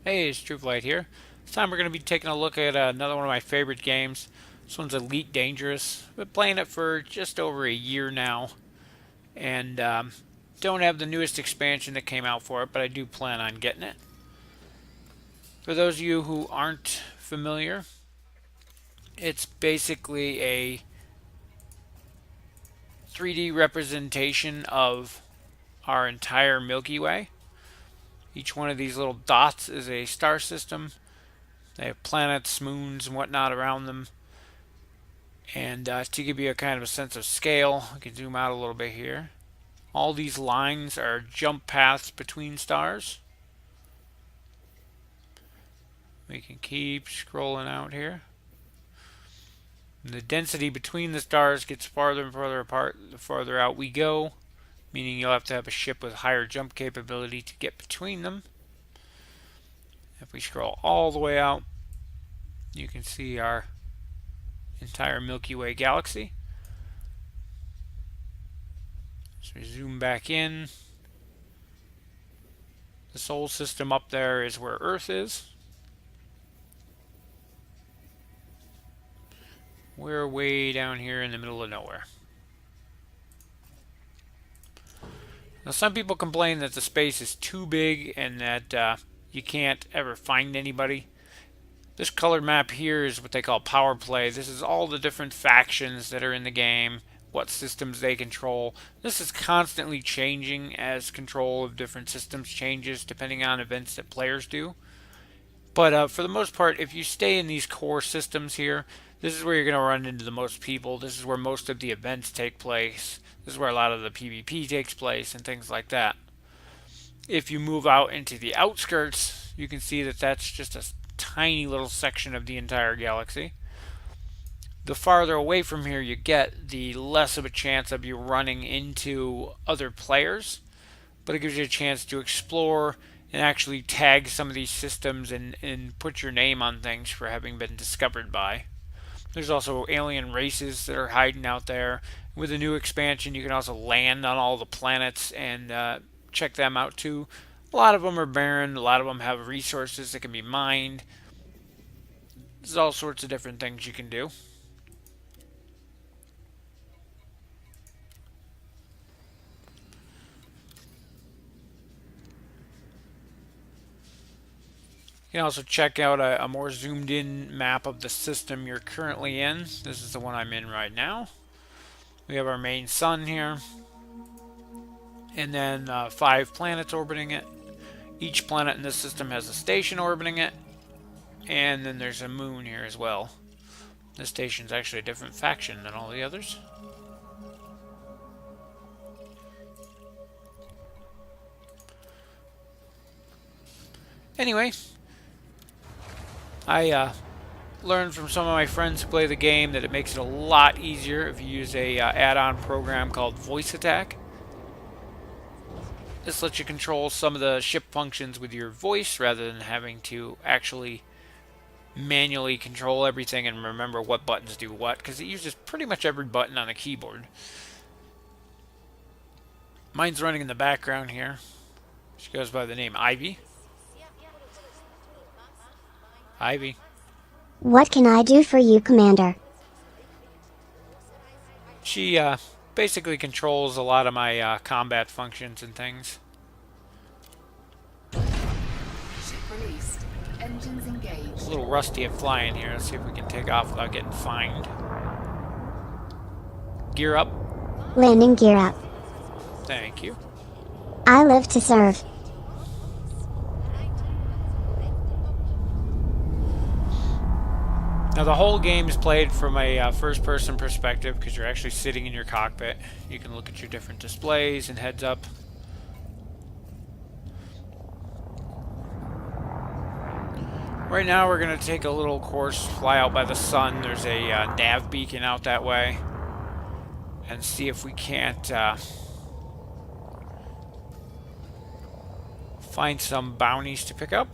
Hey, it's Trueflight here. This time we're going to be taking a look at another one of my favorite games. This one's Elite Dangerous. Been playing it for just over a year now, and don't have the newest expansion that came out for it, but I do plan on getting it. For those of you who aren't familiar, it's basically a 3D representation of our entire Milky Way. Each one of these little dots is a star system. They have planets, moons, and whatnot around them. And to give you a kind of a sense of scale, I can zoom out a little bit here. All these lines are jump paths between stars. We can keep scrolling out here. And the density between the stars gets farther and farther apart the farther out we go, meaning you'll have to have a ship with higher jump capability to get between them. If we scroll all the way out, you can see our entire Milky Way galaxy. So we zoom back in. The solar system up there is where Earth is. We're way down here in the middle of nowhere. Now some people complain that the space is too big and that you can't ever find anybody. This colored map here is what they call power play. This is all the different factions that are in the game, what systems they control. This is constantly changing as control of different systems changes depending on events that players do. But for the most part, if you stay in these core systems here, this is where you're going to run into the most people. This is where most of the events take place. This is where a lot of the PvP takes place and things like that. If you move out into the outskirts, you can see that that's just a tiny little section of the entire galaxy. The farther away from here you get, the less of a chance of you running into other players, but it gives you a chance to explore and actually tag some of these systems and put your name on things for having been discovered by. There's also alien races that are hiding out there. With the new expansion, you can also land on all the planets and check them out too. A lot of them are barren. A lot of them have resources that can be mined. There's all sorts of different things you can do. You can also check out a more zoomed in map of the system you're currently in. This is the one I'm in right now. We have our main sun here. And then 5 planets orbiting it. Each planet in this system has a station orbiting it. And then there's a moon here as well. This station's actually a different faction than all the others. Anyway, I learned from some of my friends who play the game that it makes it a lot easier if you use a add-on program called Voice Attack. This lets you control some of the ship functions with your voice rather than having to actually manually control everything and remember what buttons do what, because it uses pretty much every button on the keyboard. Mine's running in the background here. She goes by the name Ivy. Ivy. What can I do for you, Commander? She basically controls a lot of my combat functions and things. Ship released. Engines engaged. It's a little rusty at flying here. Let's see if we can take off without getting fined. Gear up. Landing gear up. Thank you. I live to serve. Now the whole game is played from a first-person perspective because you're actually sitting in your cockpit. You can look at your different displays and heads up. Right now we're going to take a little course, fly out by the sun. There's a nav beacon out that way. And see if we can't find some bounties to pick up.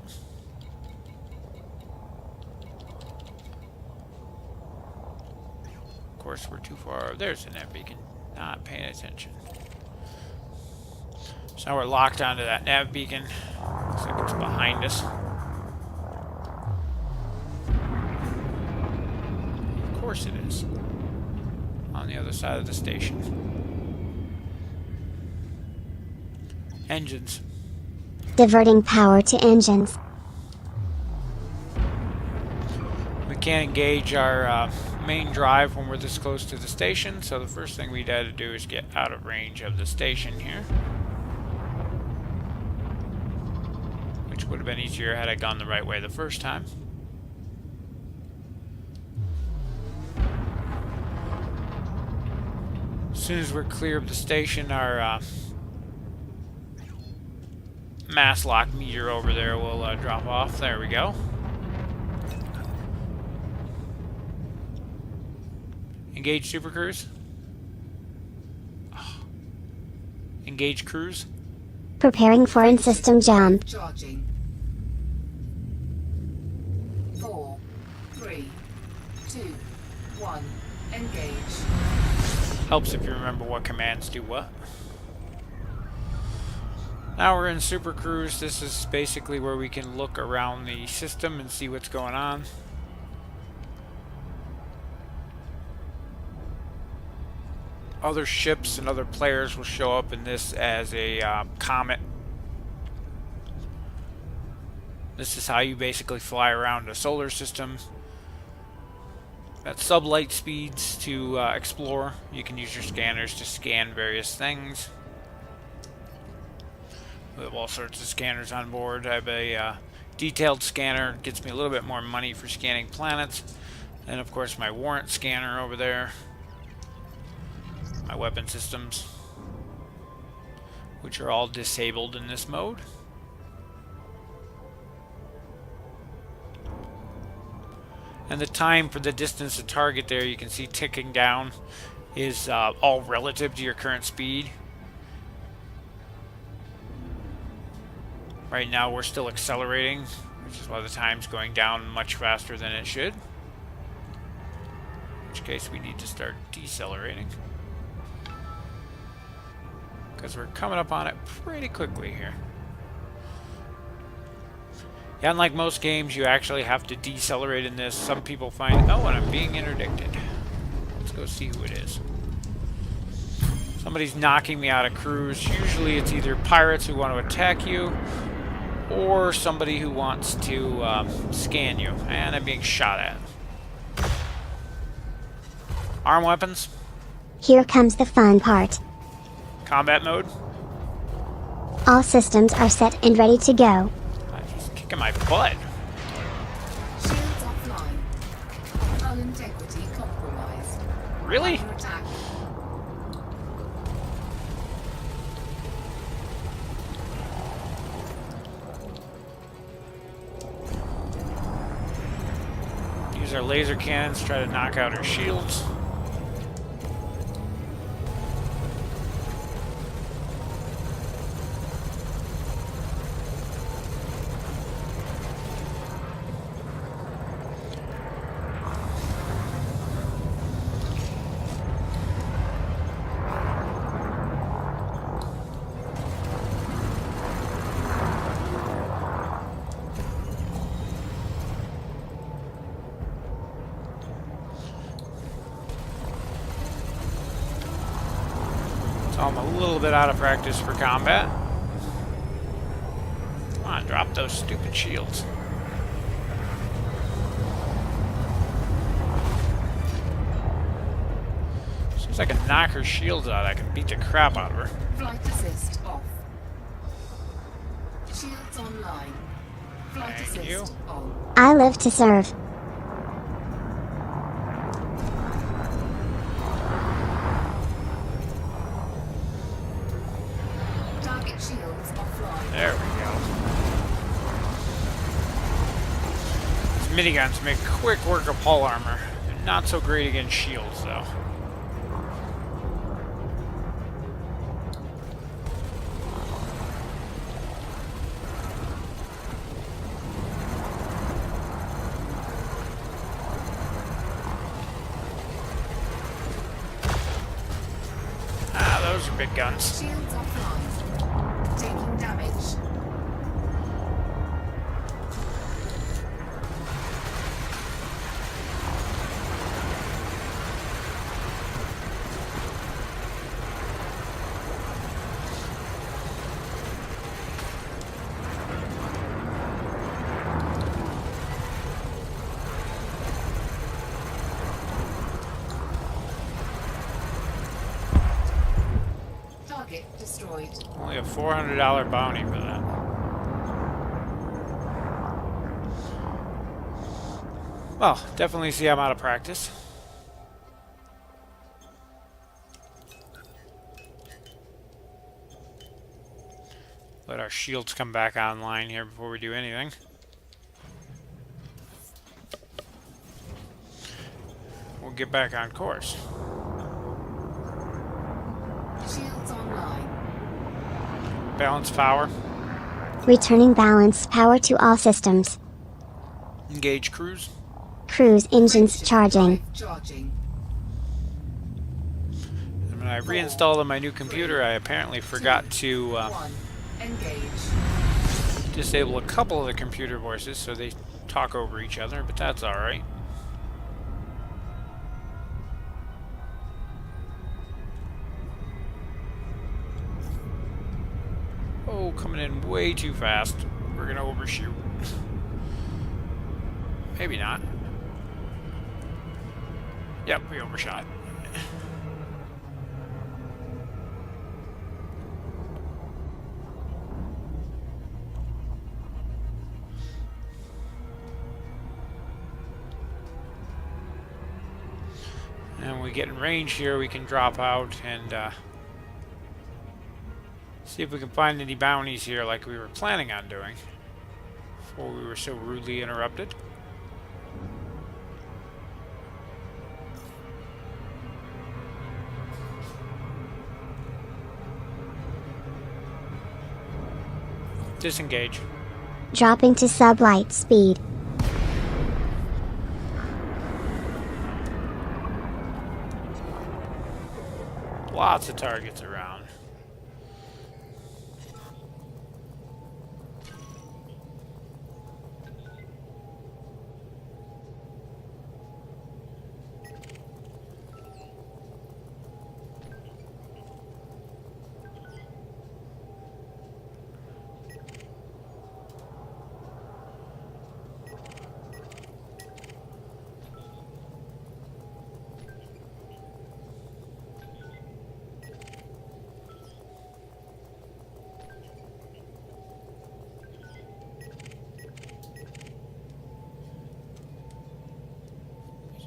Of course, we're too far. There's the nav beacon. Not paying attention. So now we're locked onto that nav beacon. Looks like it's behind us. course it is. On the other side of the station. Engines. Diverting power to engines. We can't engage our main drive when we're this close to the station, so the first thing we'd had to do is get out of range of the station here. Which would have been easier had I gone the right way the first time. As soon as we're clear of the station, our mass lock meter over there will drop off. There we go. Engage Super Cruise. Oh. Engage Cruise. Preparing for in-system jump. Charging. 4, 3, 2, 1. Engage. Helps if you remember what commands do what. Now we're in Super Cruise. This is basically where we can look around the system and see what's going on. Other ships and other players will show up in this as a comet. This is how you basically fly around a solar system. At sublight speeds to explore. You can use your scanners to scan various things. We have all sorts of scanners on board. I have a detailed scanner. Gets me a little bit more money for scanning planets. And of course my warrant scanner over there. My weapon systems, which are all disabled in this mode. And the time for the distance to target there, you can see ticking down, is all relative to your current speed. Right now we're still accelerating, which is why the time's going down much faster than it should. In which case we need to start decelerating. Because we're coming up on it pretty quickly here. Yeah, unlike most games, you actually have to decelerate in this. Some people find, oh, and I'm being interdicted. Let's go see who it is. Somebody's knocking me out of cruise. Usually it's either pirates who want to attack you, or somebody who wants to scan you. And I'm being shot at. Arm weapons. Here comes the fun part. Combat mode. All systems are set and ready to go. He's kicking my butt. Shields offline. Hull integrity compromised. Really? Under attack. Use our laser cannons, try to knock out her shields. I'm a little bit out of practice for combat. Come on, drop those stupid shields. As soon as I can knock her shields out, I can beat the crap out of her. Flight assist off. Shields online. Flight Thank assist you. on. I live to serve. Target shields offline. There we go. These miniguns make quick work of hull armor. They're not so great against shields, though. Those are big guns. Shields offline. Taking damage. destroyed. Only a $400 bounty for that. Well, definitely see I'm out of practice. Let our shields come back online here before we do anything. We'll get back on course. Shields online. Balance power. Returning balanced power to all systems. Engage cruise. Cruise engines Refit charging. drive charging. And when I reinstalled on my new computer, I apparently forgot to 1. Engage. disable a couple of the computer voices so they talk over each other, but that's alright. Oh, coming in way too fast. We're gonna overshoot. Maybe not. Yep, we overshot. And when we get in range here, we can drop out and see if we can find any bounties here like we were planning on doing before we were so rudely interrupted. Disengage. Dropping to sublight speed. Lots of targets around.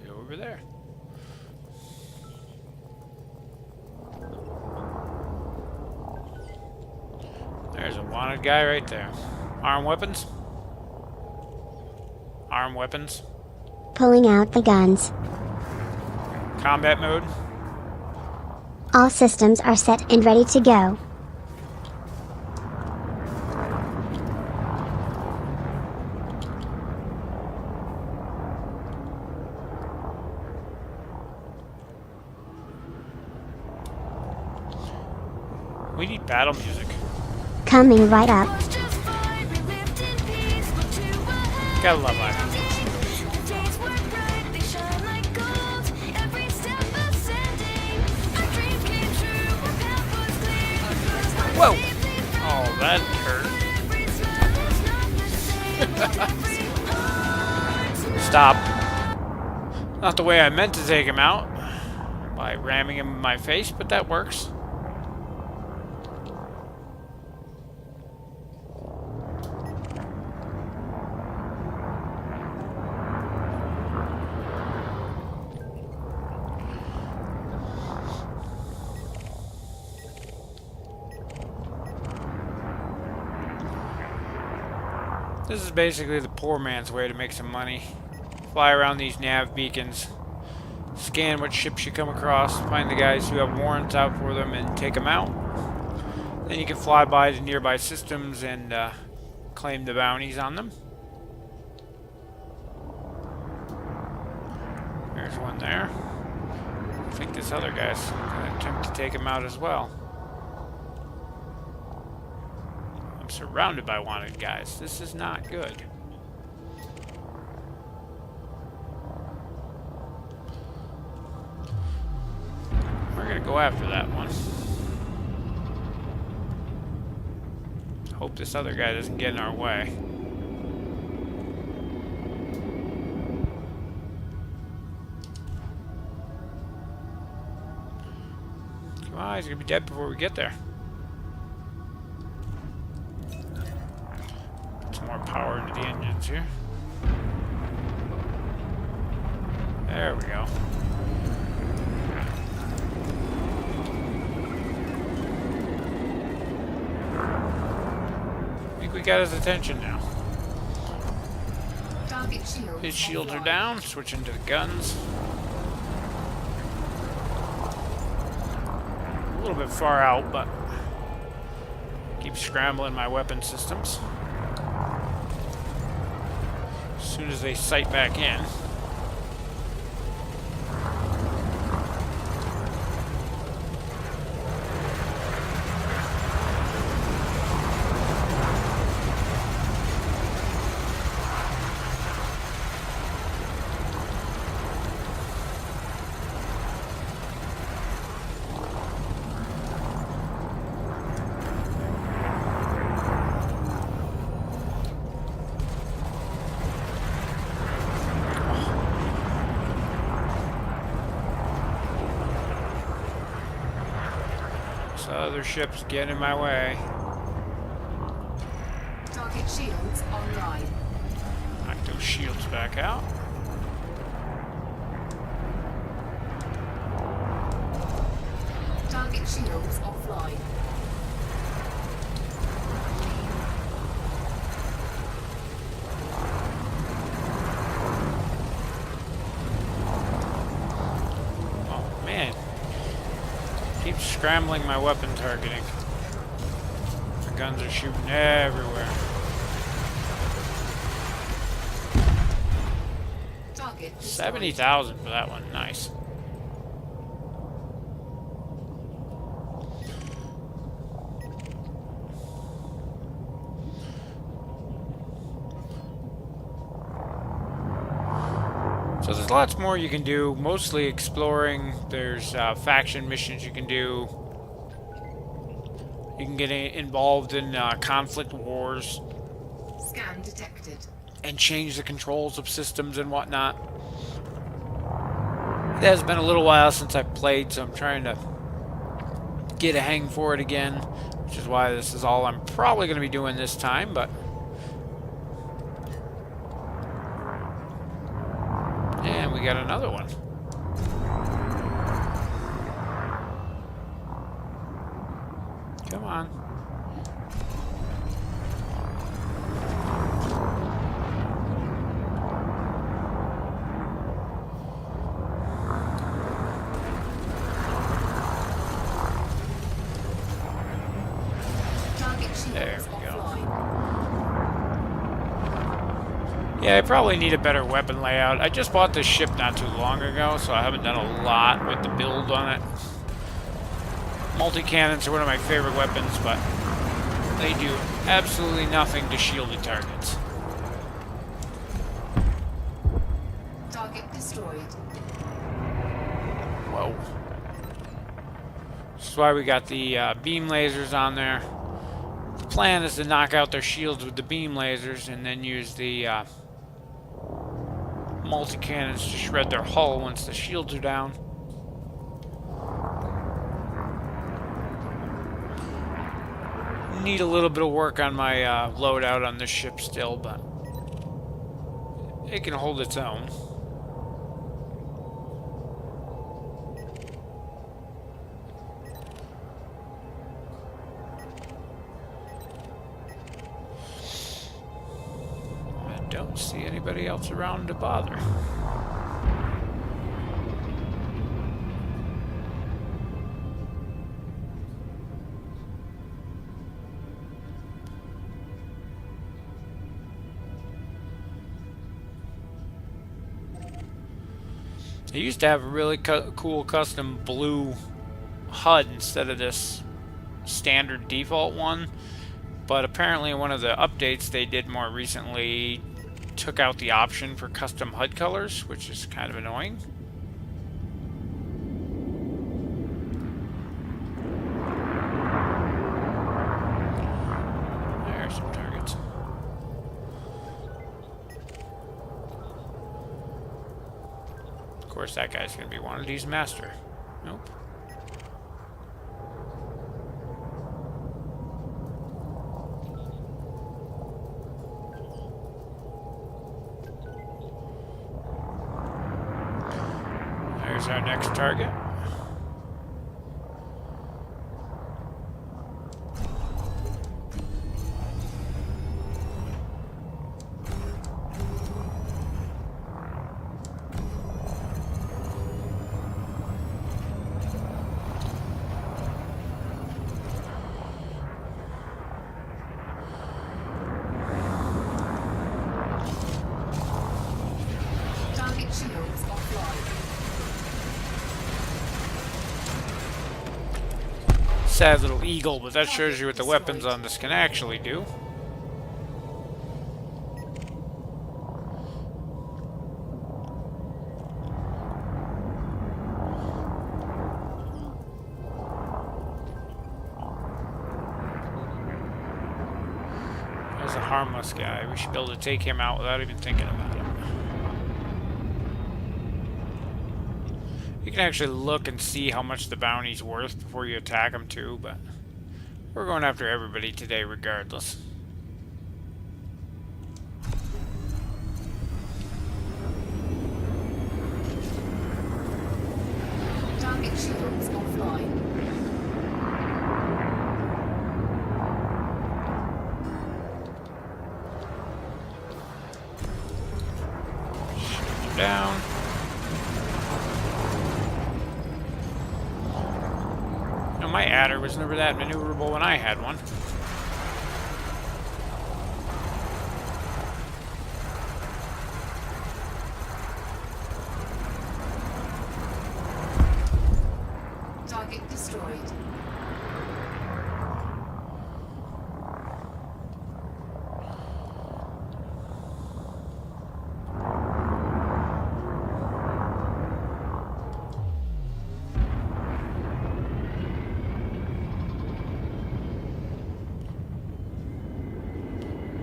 Over there. There's a wanted guy right there. Arm weapons? Arm weapons. Pulling out the guns. Combat mode. All systems are set and ready to go. We need battle music. Coming right up. Gotta love it. Whoa! Oh, that hurt. Stop. Not the way I meant to take him out. By ramming him in my face, but that works. This is basically the poor man's way to make some money. Fly around these nav beacons, scan what ships you come across, find the guys who have warrants out for them and take them out. Then you can fly by to nearby systems and claim the bounties on them. There's one there. I think this other guy's going to attempt to take him out as well. I'm surrounded by wanted guys. This is not good. We're gonna go after that one. Hope this other guy doesn't get in our way. Come on, he's gonna be dead before we get there. power into the engines here. There we go. I think we got his attention now. Target shields. His shields are offline. down. Switching to the guns. A little bit far out, but keep scrambling my weapon systems. As soon as they sight back in. So other ships get in my way. Target shields online. Knock those shields back out. Target shields offline. Oh man. Keep scrambling my weapon targeting. The guns are shooting everywhere. Target destroyed. 70,000 for that one. Nice. So there's lots more you can do, mostly exploring. There's faction missions you can do. You can get involved in conflict wars Scan detected. and change the controls of systems and whatnot. It has been a little while since I've played, so I'm trying to get a hang for it again, which is why this is all I'm probably going to be doing this time, but... And we got another one. Come on. Target shields There we go. offline. Yeah, I probably need a better weapon layout. I just bought this ship not too long ago, so I haven't done a lot with the build on it. Multi-cannons are one of my favorite weapons, but they do absolutely nothing to shielded targets. Target destroyed. Whoa. This is why we got the beam lasers on there. The plan is to knock out their shields with the beam lasers and then use the multi-cannons to shred their hull once the shields are down. Need a little bit of work on my loadout on this ship still, but it can hold its own. I don't see anybody else around to bother. They used to have a really cool custom blue HUD instead of this standard default one, but apparently one of the updates they did more recently took out the option for custom HUD colors, which is kind of annoying. There's some targets. Of course, that guy's going to be one of these master. Nope. There's our next target. Target shields offline. Sad little eagle, but that shows you what the weapons on this can actually do. There's a harmless guy. We should be able to take him out without even thinking about it. You can actually look and see how much the bounty's worth before you attack them too, but we're going after everybody today regardless. Target shields offline. Shoot you down. No, my adder was never that maneuverable when I had one. Target destroyed.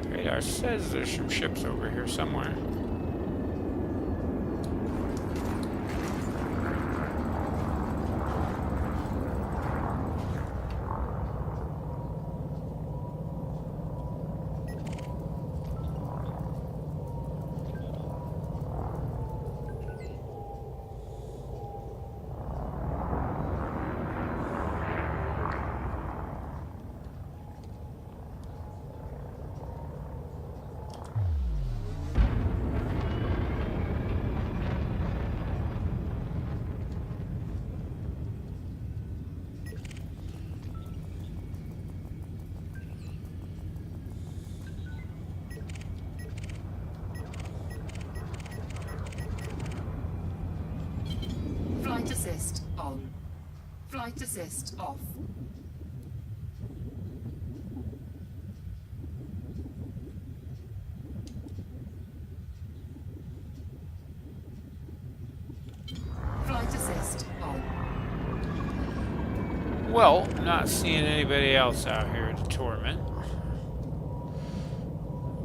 Radar says there's some ships over here somewhere. Flight assist on. Flight assist off. Flight assist on. Well, not seeing anybody else out here at the tournament.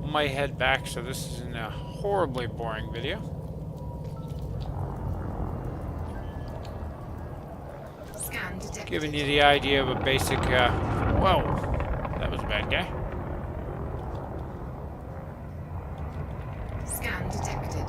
Might head back, so this isn't a horribly boring video. Scan detected. Giving you the idea of a basic, whoa, that was a bad guy. Scan detected.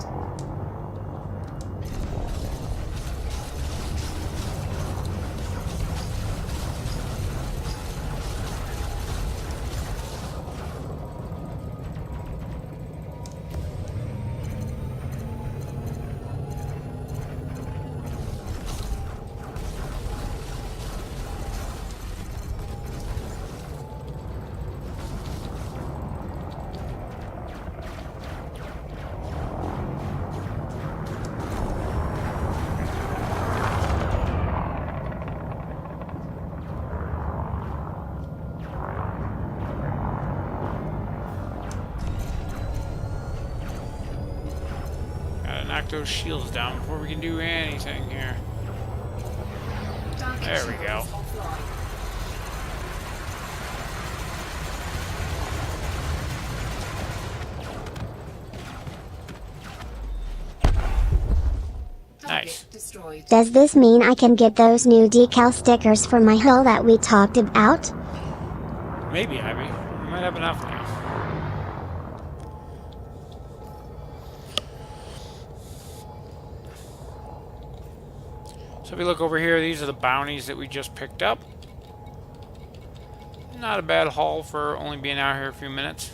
Knock those shields down before we can do anything here. Target There we shields go. offline. Nice. Target destroyed. Does this mean I can get those new decal stickers for my hull that we talked about? Maybe, Ivy. We might have enough now. So if you look over here, these are the bounties that we just picked up. Not a bad haul for only being out here a few minutes.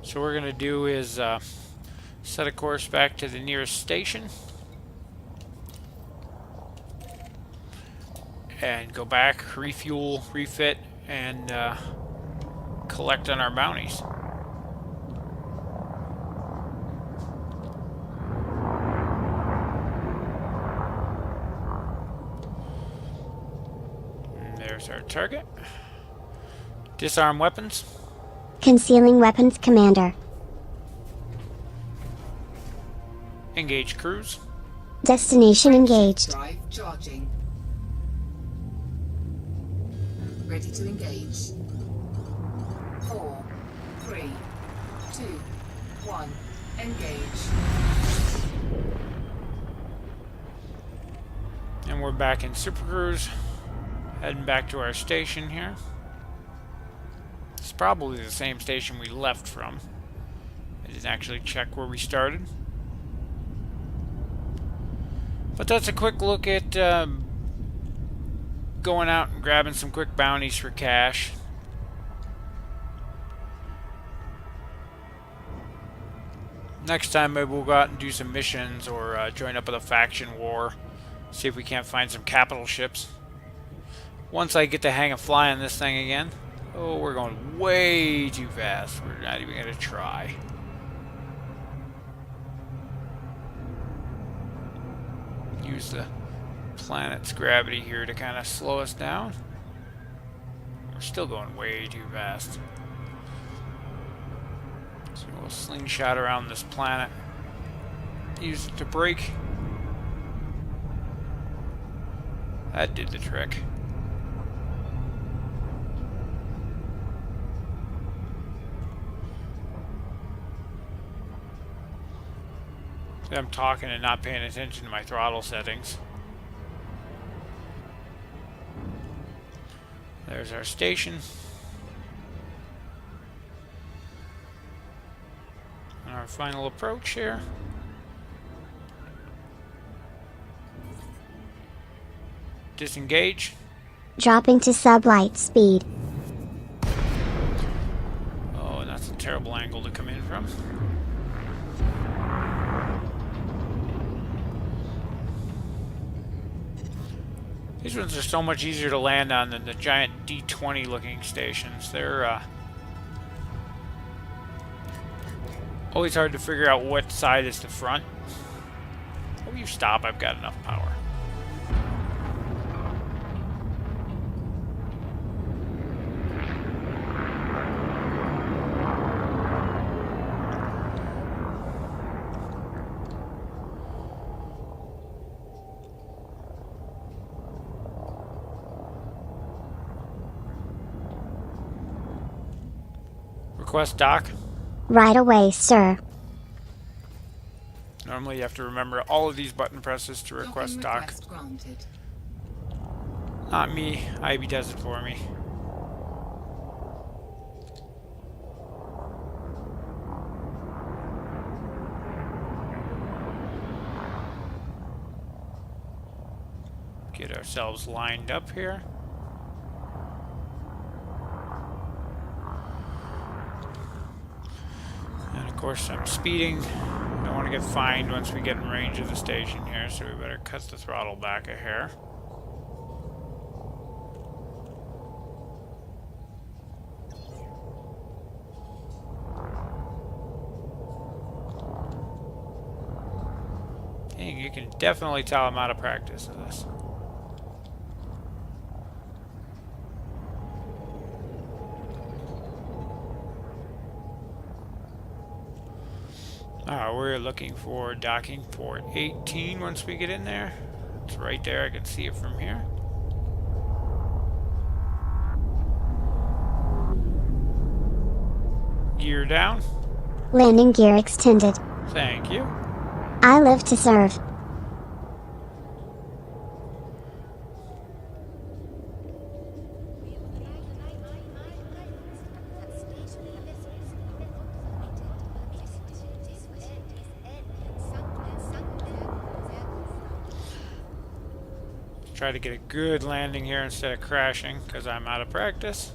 So what we're going to do is set a course back to the nearest station. And go back, refuel, refit, and collect on our bounties. And there's our target. Disarm weapons. Concealing weapons, Commander. Engage crews. Destination engaged. Drive charging. Ready to engage. 4, 3, 2, 1. Engage. And we're back in Super Cruise. Heading back to our station here. It's probably the same station we left from. I didn't actually check where we started. But that's a quick look at going out and grabbing some quick bounties for cash. Next time maybe we'll go out and do some missions or join up with a faction war. See if we can't find some capital ships. Once I get the hang of flying this thing again. Oh, we're going way too fast. We're not even going to try. Use the planet's gravity here to kind of slow us down. We're still going way too fast. So we'll slingshot around this planet. Use it to brake. That did the trick. I'm talking and not paying attention to my throttle settings. There's our station. And our final approach here. Disengage. Dropping to sublight speed. Oh, and that's a terrible angle to come in from. These ones are so much easier to land on than the giant D20 looking stations. They're always hard to figure out what side is the front. Oh, you stop, I've got enough power. Request dock. Right away, sir. Normally you have to remember all of these button presses to request dock. Request granted. Not me. Ivy does it for me. Get ourselves lined up here. And of course I'm speeding. Don't want to get fined once we get in range of the station here, so we better cut the throttle back a hair. Dang, you can definitely tell I'm out of practice of this. We're looking for docking port 18 once we get in there. It's right there, I can see it from here. Gear down. Landing gear extended. Thank you. I live to serve. Try to get a good landing here instead of crashing because I'm out of practice.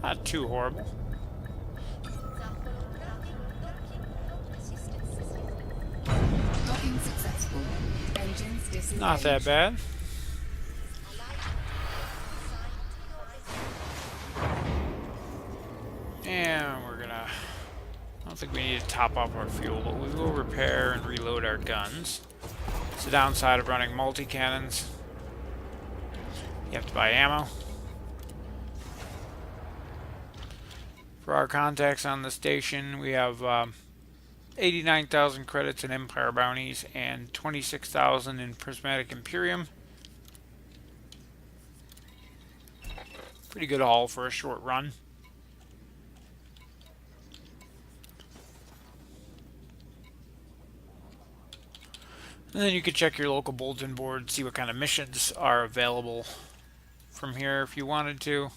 Not too horrible. Docking successful. Engines disengaged. Not that bad. And we're gonna... I don't think we need to top off our fuel, but we will repair and reload our guns. It's the downside of running multi-cannons. You have to buy ammo. For our contacts on the station, we have 89,000 credits in Empire bounties and 26,000 in Prismatic Imperium. Pretty good haul for a short run. And then you can check your local bulletin board, see what kind of missions are available from here if you wanted to.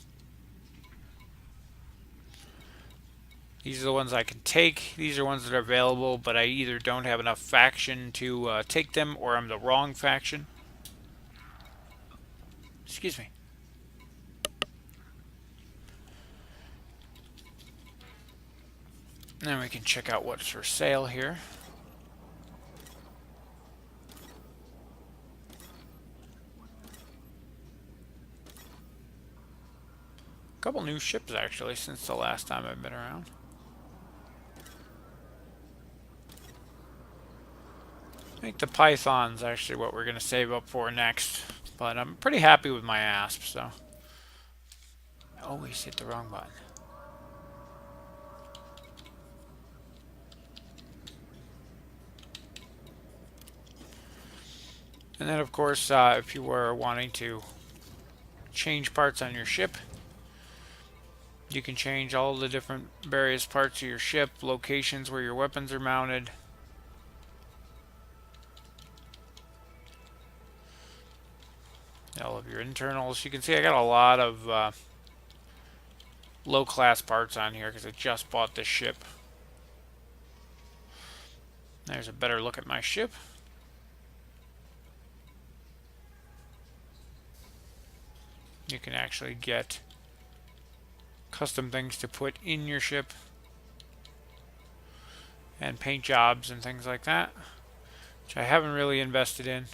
These are the ones I can take. These are ones that are available, but I either don't have enough faction to take them, or I'm the wrong faction. Excuse me. And then we can check out what's for sale here. A couple new ships actually since the last time I've been around. I think the Python's actually what we're going to save up for next. But I'm pretty happy with my ASP, so. I always hit the wrong button. And then of course, if you were wanting to change parts on your ship, you can change all the different various parts of your ship, locations where your weapons are mounted. All of your internals. You can see I got a lot of low-class parts on here because I just bought this ship. There's a better look at my ship. You can actually get custom things to put in your ship and paint jobs and things like that, which I haven't really invested in.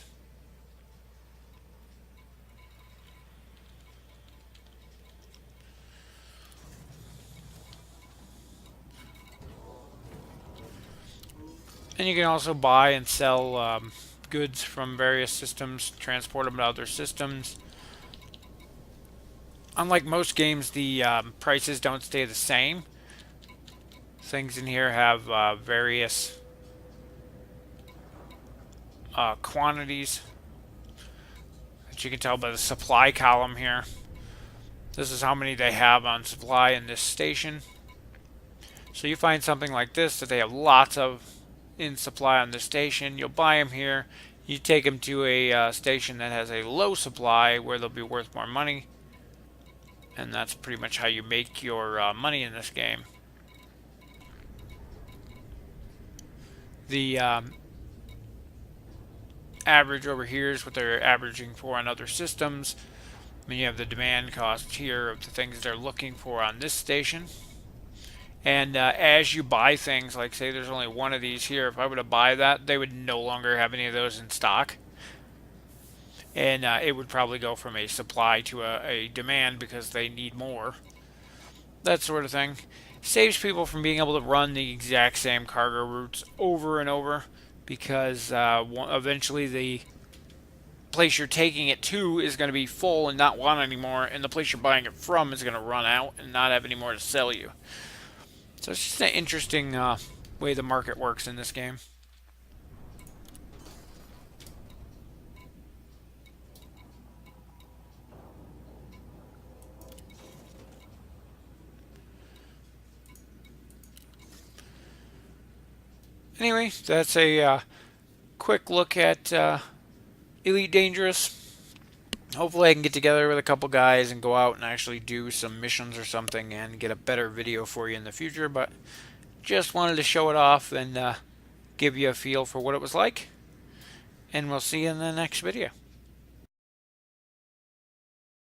And you can also buy and sell goods from various systems, transport them to other systems. Unlike most games, the prices don't stay the same. Things in here have various quantities that you can tell by the supply column here. This is how many they have on supply in this station. So you find something like this that they have lots of in supply on the station. You'll buy them here. You take them to a station that has a low supply where they'll be worth more money. And that's pretty much how you make your money in this game. The average over here is what they're averaging for on other systems. I mean, you have the demand cost here of the things they're looking for on this station. And as you buy things, like say there's only one of these here, if I were to buy that, they would no longer have any of those in stock. And it would probably go from a supply to a demand because they need more. That sort of thing. Saves people from being able to run the exact same cargo routes over and over because eventually the place you're taking it to is going to be full and not want anymore, and the place you're buying it from is going to run out and not have any more to sell you. So it's just an interesting way the market works in this game. Anyway, that's a quick look at Elite Dangerous. Hopefully I can get together with a couple guys and go out and actually do some missions or something and get a better video for you in the future, but just wanted to show it off and give you a feel for what it was like. And we'll see you in the next video.